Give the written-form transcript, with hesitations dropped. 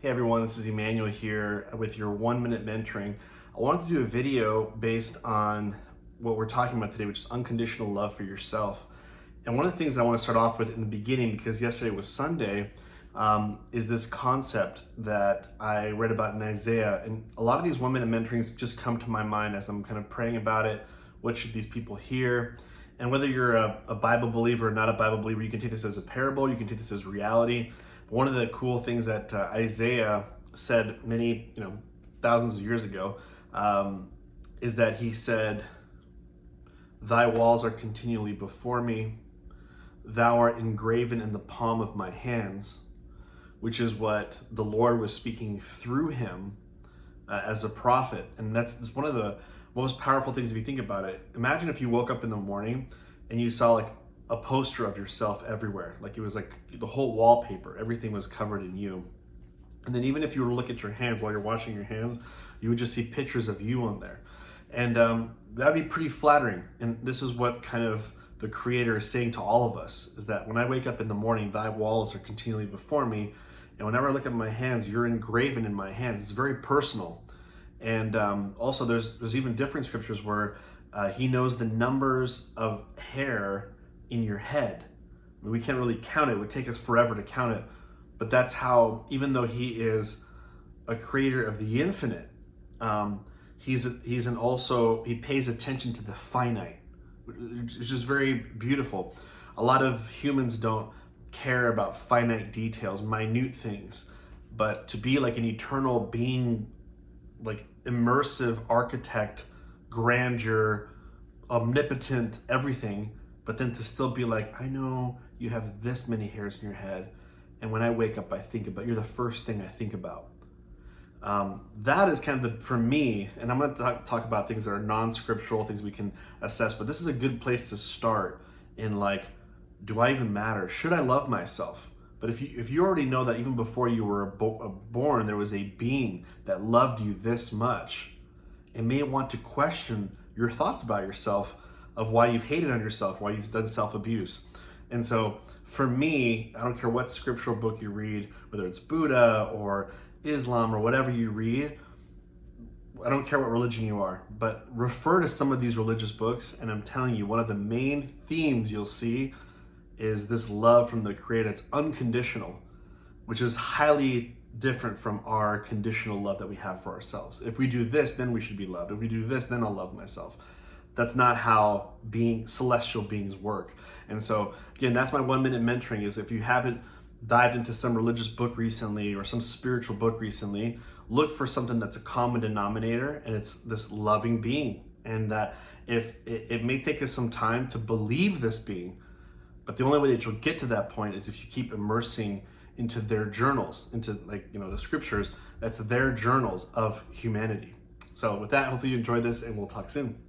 Hey everyone, this is Emmanuel here with your 1 minute mentoring. I wanted to do a video based on what we're talking about today, which is unconditional love for yourself. And one of the things that I want to start off with in the beginning, because yesterday was Sunday, is this concept that I read about in Isaiah. And a lot of these 1 minute mentorings just come to my mind as I'm kind of praying about it. What should these people hear? And whether you're a Bible believer or not a Bible believer, you can take this as a parable, you can take this as reality. One of the cool things that Isaiah said many, thousands of years ago, is that he said, "Thy walls are continually before me. Thou art engraven in the palm of my hands," which is what the Lord was speaking through him as a prophet. And that's one of the most powerful things if you think about it. Imagine if you woke up in the morning and you saw like a poster of yourself everywhere. Like it was like the whole wallpaper, everything was covered in you. And then even if you were to look at your hands while you're washing your hands, you would just see pictures of you on there. And that'd be pretty flattering. And this is what kind of the Creator is saying to all of us, is that when I wake up in the morning, thy walls are continually before me. And whenever I look at my hands, you're engraven in my hands. It's very personal. And also there's even different scriptures where he knows the numbers of hair in your head. I mean, we can't really count it. It would take us forever to count it. But that's how, even though he is a creator of the infinite, he pays attention to the finite, which is very beautiful. A lot of humans don't care about finite details, minute things, but to be like an eternal being, like immersive architect, grandeur, omnipotent, everything, but then to still be like, I know you have this many hairs in your head, and when I wake up, I think about, you're the first thing I think about. That is kind of for me, and I'm going to talk about things that are non-scriptural, things we can assess, but this is a good place to start in like, do I even matter? Should I love myself? But if you already know that even before you were born, there was a being that loved you this much, it may want to question your thoughts about yourself, of why you've hated on yourself, why you've done self-abuse. And so for me, I don't care what scriptural book you read, whether it's Buddha or Islam or whatever you read, I don't care what religion you are, but refer to some of these religious books, and I'm telling you, one of the main themes you'll see is this love from the Creator. It's unconditional, which is highly different from our conditional love that we have for ourselves. If we do this, then we should be loved. If we do this, then I'll love myself. That's not how celestial beings work. And so again, that's my 1 minute mentoring, is if you haven't dived into some religious book recently or some spiritual book recently, look for something that's a common denominator, and it's this loving being. And that if it may take us some time to believe this being, but the only way that you'll get to that point is if you keep immersing into their journals, into the scriptures. That's their journals of humanity. So with that, hopefully you enjoyed this, and we'll talk soon.